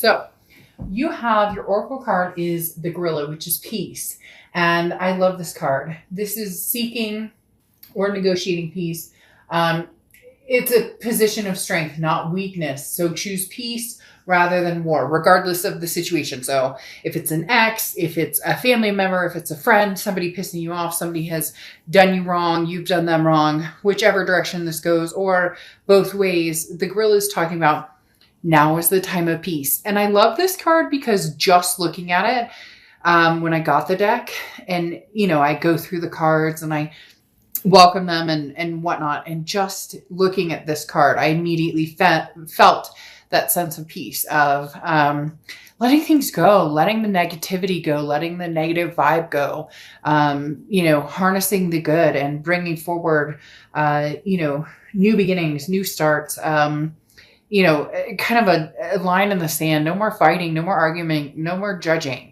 So you have your oracle card is the gorilla, which is peace. And I love this card. This is seeking or negotiating peace. It's a position of strength, not weakness. So choose peace rather than war, regardless of the situation. So if it's an ex, if it's a family member, if it's a friend, somebody pissing you off, somebody has done you wrong, you've done them wrong, whichever direction this goes, or both ways, the gorilla is talking about now is the time of peace. And I love this card because just looking at it, when I got the deck and, I go through the cards and I welcome them and whatnot. And just looking at this card, I immediately felt that sense of peace of letting things go, letting the negativity go, letting the negative vibe go, harnessing the good and bringing forward, new beginnings, new starts, kind of a line in the sand. No more fighting, no more arguing, no more judging.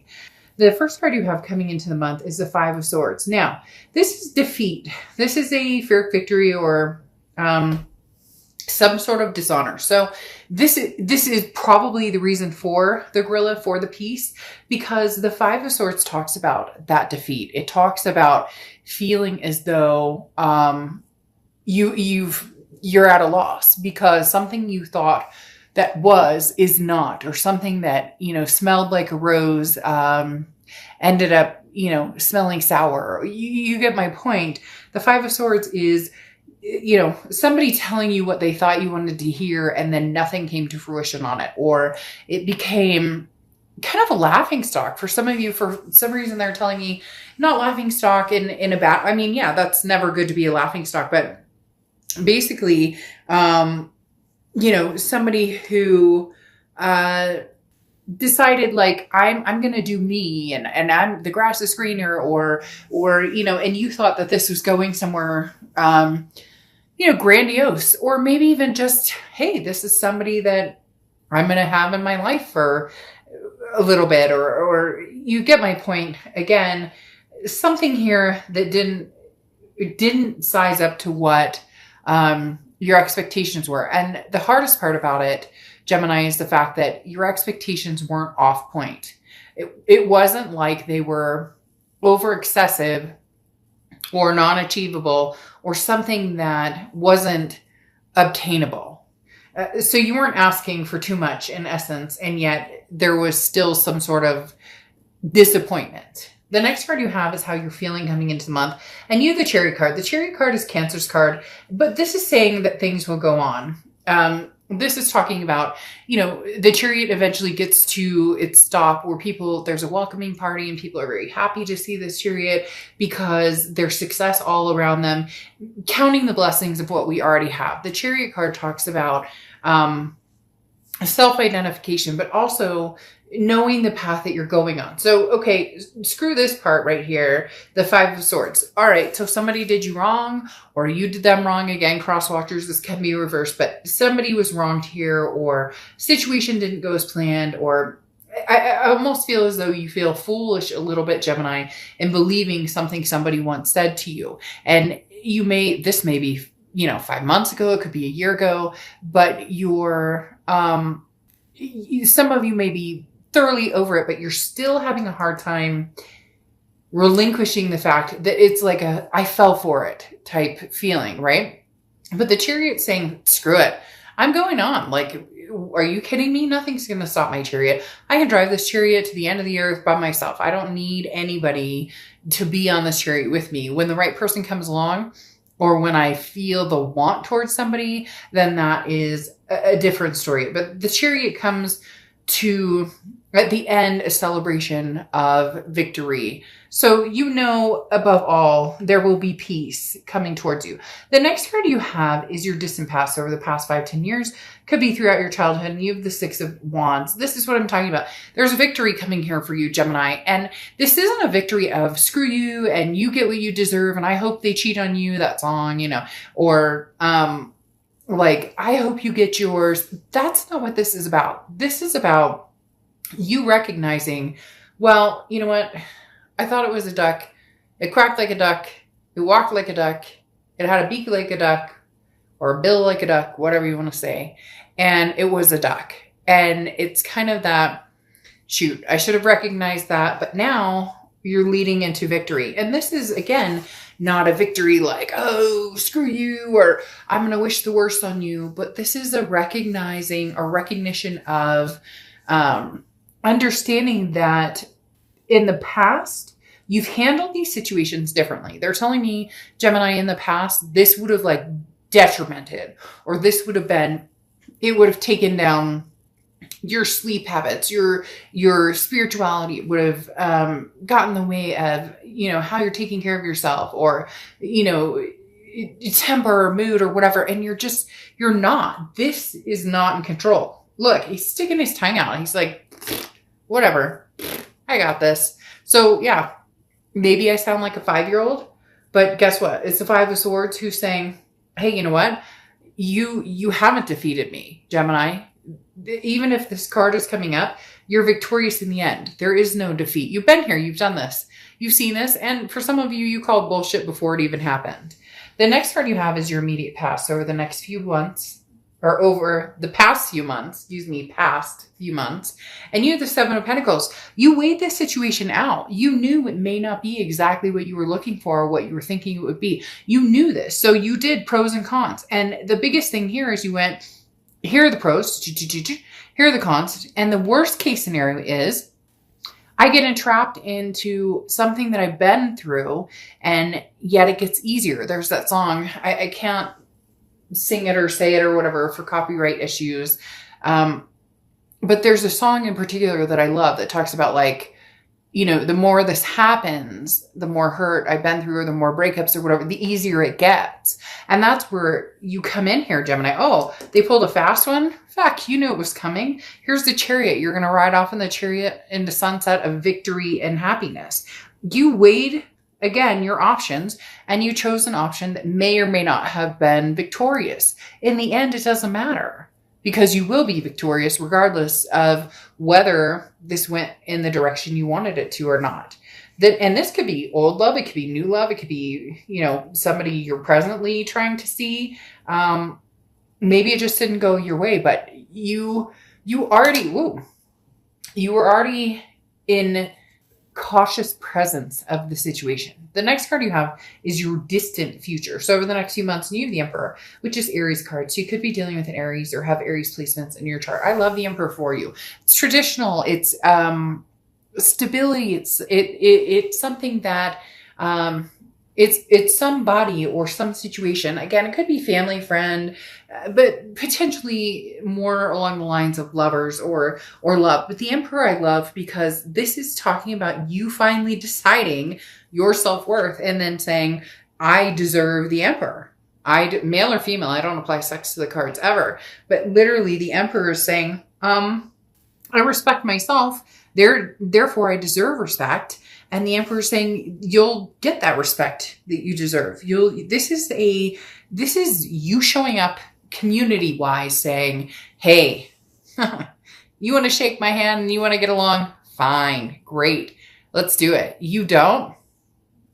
The first card you have coming into the month is the Five of Swords. Now, this is defeat. This is a Pyrrhic victory or some sort of dishonor. So this is probably the reason for the gorilla, for the peace, because the Five of Swords talks about that defeat. It talks about feeling as though you're at a loss because something you thought that is not, or something that, smelled like a rose, ended up, smelling sour. You get my point. The Five of Swords is, somebody telling you what they thought you wanted to hear and then nothing came to fruition on it, or it became kind of a laughing stock for some of you. For some reason, they're telling me not laughing stock in a bad, that's never good to be a laughing stock, but basically, somebody who decided like I'm gonna do me and I'm the grass is greener or and you thought that this was going somewhere grandiose, or maybe even just, hey, this is somebody that I'm gonna have in my life for a little bit, or you get my point. Again, something here that didn't size up to what your expectations were. And the hardest part about it, Gemini, is the fact that your expectations weren't off point. It wasn't like they were over excessive or non-achievable or something that wasn't obtainable. So you weren't asking for too much in essence, and yet there was still some sort of disappointment. The next card you have is how you're feeling coming into the month. And you have the Chariot card. The Chariot card is Cancer's card, but this is saying that things will go on. This is talking about, the Chariot eventually gets to its stop where there's a welcoming party and people are very happy to see this Chariot because there's success all around them, counting the blessings of what we already have. The Chariot card talks about self-identification, but also knowing the path that you're going on. So, okay, screw this part right here, the Five of Swords. All right, so somebody did you wrong, or you did them wrong. Again, cross watchers, this can be reversed, but somebody was wronged here, or situation didn't go as planned, or I almost feel as though you feel foolish a little bit, Gemini, in believing something somebody once said to you. And this may be, 5 months ago, it could be a year ago, but some of you may be thoroughly over it, but you're still having a hard time relinquishing the fact that it's like I fell for it type feeling, right? But the Chariot's saying, screw it. I'm going on. Like, are you kidding me? Nothing's going to stop my Chariot. I can drive this Chariot to the end of the earth by myself. I don't need anybody to be on this Chariot with me. When the right person comes along, or when I feel the want towards somebody, then that is a different story. But the Chariot comes to, at the end, a celebration of victory. So above all, there will be peace coming towards you. The next card you have is your distant past over the past 5-10 years. Could be throughout your childhood, and you have the Six of Wands. This is what I'm talking about. There's a victory coming here for you, Gemini. And this isn't a victory of screw you and you get what you deserve and I hope they cheat on you, that song, or like, I hope you get yours. That's not what this is about. This is about you recognizing, well, you know what? I thought it was a duck. It quacked like a duck. It walked like a duck. It had a beak like a duck, or a bill like a duck, whatever you want to say. And it was a duck. And it's kind of that, shoot, I should have recognized that, but now you're leading into victory. And this is, again, not a victory like, oh, screw you, or I'm going to wish the worst on you. But this is a recognition of understanding that in the past, you've handled these situations differently. They're telling me, Gemini, in the past, this would have like detrimented, or this would have been, it would have taken down your sleep habits, your spirituality would have gotten in the way of, how you're taking care of yourself, or, temper or mood or whatever. And you're not. This is not in control. Look, he's sticking his tongue out. He's like, whatever, I got this. So yeah, maybe I sound like a 5-year-old, but guess what? It's the 5 of Swords who's saying, hey, you know what? You haven't defeated me, Gemini. Even if this card is coming up, you're victorious in the end. There is no defeat. You've been here. You've done this. You've seen this. And for some of you, you called bullshit before it even happened. The next card you have is your immediate past. So over the next few months, or over the past few months, and you have the 7 of Pentacles. You weighed this situation out. You knew it may not be exactly what you were looking for, or what you were thinking it would be. You knew this. So you did pros and cons. And the biggest thing here is you went, here are the pros, here are the cons. And the worst case scenario is I get entrapped into something that I've been through, and yet it gets easier. There's that song. I can't sing it or say it or whatever for copyright issues. But there's a song in particular that I love that talks about like, the more this happens, the more hurt I've been through, or the more breakups or whatever, the easier it gets. And that's where you come in here, Gemini. Oh, they pulled a fast one? Fuck, you knew it was coming. Here's the Chariot. You're going to ride off in the Chariot into sunset of victory and happiness. You weighed, again, your options, and you chose an option that may or may not have been victorious. In the end, it doesn't matter, because you will be victorious regardless of whether this went in the direction you wanted it to or not. And this could be old love. It could be new love. It could be, somebody you're presently trying to see. Maybe it just didn't go your way, but you were already in cautious presence of the situation. The next card you have is your distant future. So over the next few months, you have the Emperor, which is Aries card. So you could be dealing with an Aries or have Aries placements in your chart. I love the Emperor for you. It's traditional. It's stability. It's something that it's somebody or some situation. Again, it could be family, friend, but potentially more along the lines of lovers or love. But the Emperor I love because this is talking about you finally deciding your self-worth and then saying, I deserve the Emperor. Male or female, I don't apply sex to the cards ever. But literally the Emperor is saying, I respect myself. Therefore, I deserve respect. And the Emperor is saying, you'll get that respect that you deserve. This is you showing up community-wise saying, hey, you want to shake my hand and you want to get along? Fine, great. Let's do it. You don't?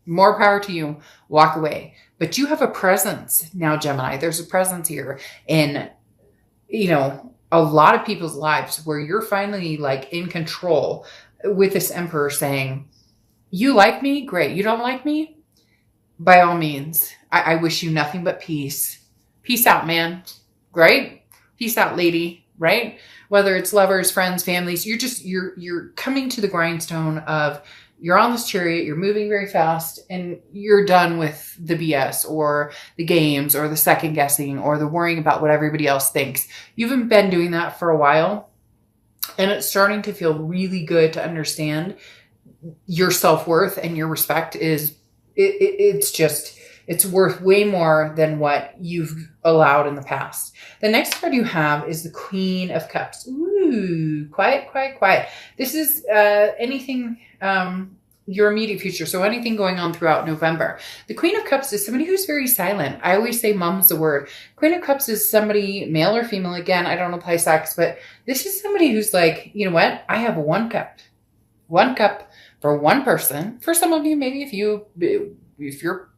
More power to you. Walk away. But you have a presence now, Gemini. There's a presence here in, a lot of people's lives where you're finally like in control with this Emperor saying, you like me? Great. You don't like me? By all means, I wish you nothing but peace. Peace out, man. Right? Peace out, lady. Right? Whether it's lovers, friends, families, you're coming to the grindstone of you're on this chariot, you're moving very fast, and you're done with the BS or the games or the second guessing or the worrying about what everybody else thinks. You haven't been doing that for a while, and it's starting to feel really good to understand your self-worth and your respect it's worth way more than what you've allowed in the past. The next card you have is the Queen of Cups. Ooh, quiet, quiet, quiet. This is anything, your immediate future. So anything going on throughout November. The Queen of Cups is somebody who's very silent. I always say mum's the word. Queen of Cups is somebody, male or female. Again, I don't apply sex, but this is somebody who's like, you know what? I have one cup. One cup for one person. For some of you, maybe if you're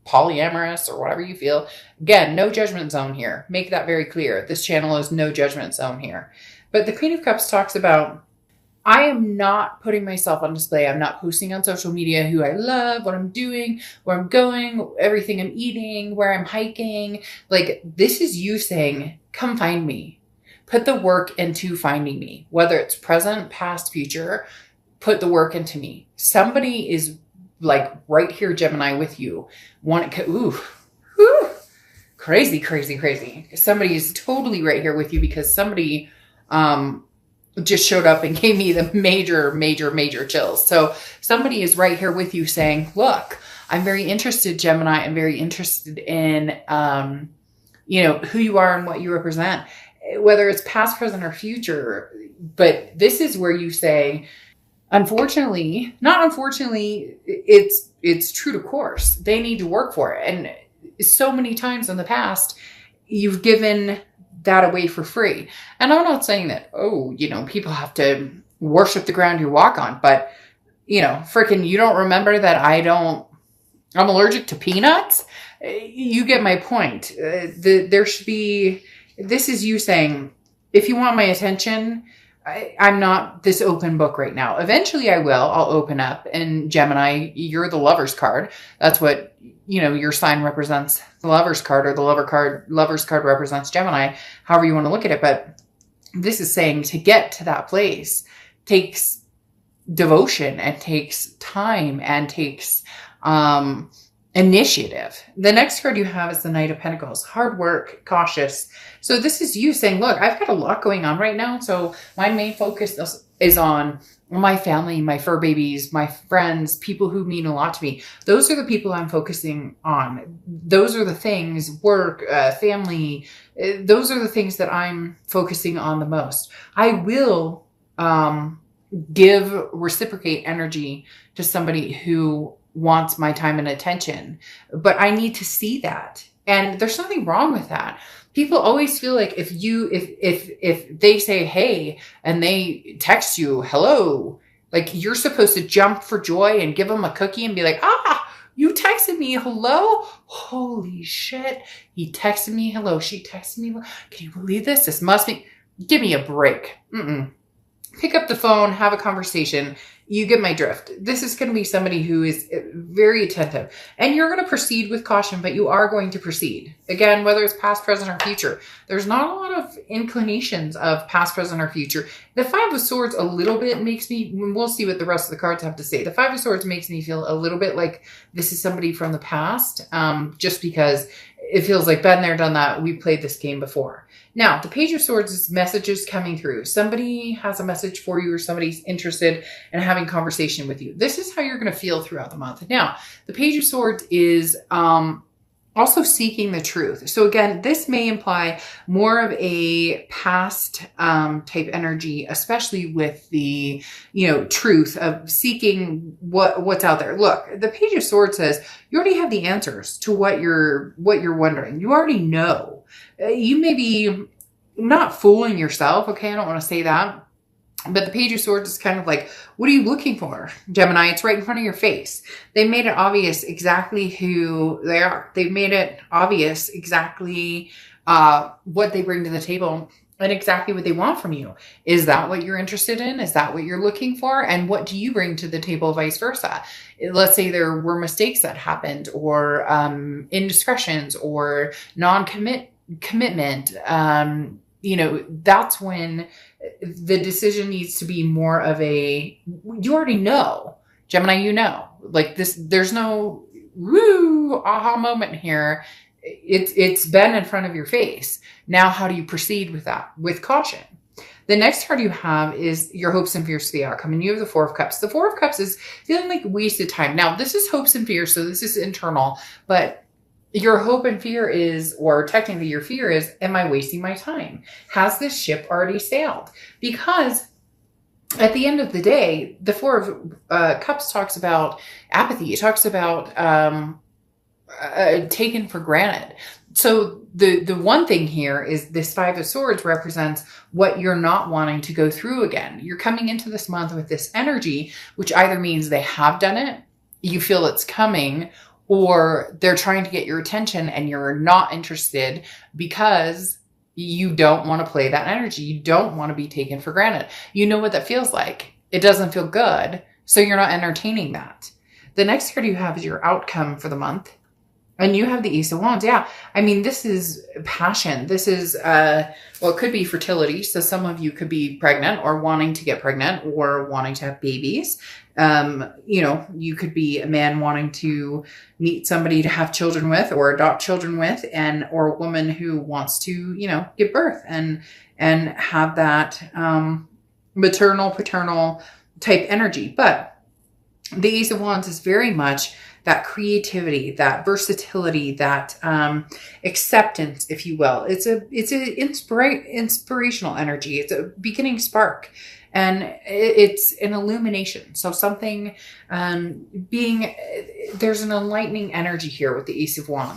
polyamorous or whatever you feel. Again, no judgment zone here. Make that very clear. This channel is no judgment zone here. But the Queen of Cups talks about, I am not putting myself on display. I'm not posting on social media who I love, what I'm doing, where I'm going, everything I'm eating, where I'm hiking. Like, this is you saying, come find me. Put the work into finding me, whether it's present, past, future. Put the work into me. Somebody is like right here, Gemini, with you. Crazy, crazy, crazy. Somebody is totally right here with you because somebody just showed up and gave me the major, major, major chills. So somebody is right here with you saying, look, I'm very interested, Gemini. I'm very interested in, who you are and what you represent, whether it's past, present, or future. But this is where you say, unfortunately, not unfortunately, it's true to course. They need to work for it. And so many times in the past, you've given that away for free. And I'm not saying that, people have to worship the ground you walk on, but freaking, you don't remember that I'm allergic to peanuts? You get my point. This is you saying, if you want my attention, I'm not this open book right now. Eventually I will. I'll open up. And Gemini, you're the lover's card. That's what, your sign represents, the lover's card, or the lover's card represents Gemini, however you want to look at it. But this is saying to get to that place takes devotion and takes time and takes initiative. The next card you have is the Knight of Pentacles. Hard work, cautious. So this is you saying, look, I've got a lot going on right now. So my main focus is on my family, my fur babies, my friends, people who mean a lot to me. Those are the people I'm focusing on. Those are the things, work, family. Those are the things that I'm focusing on the most. I will reciprocate energy to somebody who wants my time and attention, but I need to see that. And there's nothing wrong with that. People always feel like if they say, hey, and they text you, hello, like you're supposed to jump for joy and give them a cookie and be like, you texted me, hello? Holy shit. He texted me, hello. She texted me. Can you believe this? This must be, give me a break. Pick up the phone, have a conversation. You get my drift. This is going to be somebody who is very attentive, and you're going to proceed with caution, but you are going to proceed. Again, whether it's past, present, or future, there's not a lot of inclinations of past, present, or future. The Five of Swords a little bit makes me, we'll see what the rest of the cards have to say. The Five of Swords makes me feel a little bit like this is somebody from the past, just because it feels like been there, done that. We played this game before. Now, the Page of Swords is messages coming through. Somebody has a message for you, or somebody's interested in having conversation with you. This is how you're going to feel throughout the month. Now, the Page of Swords is also seeking the truth. So again, this may imply more of a past type energy, especially with the, truth of seeking what's out there. Look, the Page of Swords says you already have the answers to what you're wondering. You already know. You may be not fooling yourself. Okay, I don't want to say that. But the Page of Swords is kind of like, what are you looking for, Gemini? It's right in front of your face. They made it obvious exactly who they are. They've made it obvious exactly what they bring to the table and exactly what they want from you. Is that what you're interested in? Is that what you're looking for? And what do you bring to the table, vice versa? Let's say there were mistakes that happened, or indiscretions, or commitment. That's when the decision needs to be more of a, you already know, Gemini, like this, there's no aha moment here. It's been in front of your face. Now, how do you proceed with that? With caution. The next card you have is your hopes and fears for the outcome. And you have the Four of Cups. The Four of Cups is feeling like wasted time. Now, this is hopes and fears, so this is internal, but your hope and fear is, or technically your fear is, am I wasting my time? Has this ship already sailed? Because at the end of the day, the Four of Cups talks about apathy. It talks about taken for granted. So the one thing here is this Five of Swords represents what you're not wanting to go through again. You're coming into this month with this energy, which either means they have done it, you feel it's coming, or they're trying to get your attention and you're not interested because You don't want to play that energy. You don't want to be taken for granted. You know what that feels like. It doesn't feel good. So you're not entertaining that. The next card you have is your outcome for the month. And you have the Ace of Wands. Yeah. I mean, this is passion. This is, well, it could be fertility. So some of you could be pregnant or wanting to get pregnant or wanting to have babies. You know, you could be a man wanting to meet somebody to have children with or adopt children with, or a woman who wants to, you know, give birth and have that, maternal, paternal type energy. But the Ace of Wands is very much that creativity, that versatility, that acceptance, if you will. It's an inspirational energy. It's a beginning spark, and it's an illumination. So something there's an enlightening energy here with the Ace of Wands.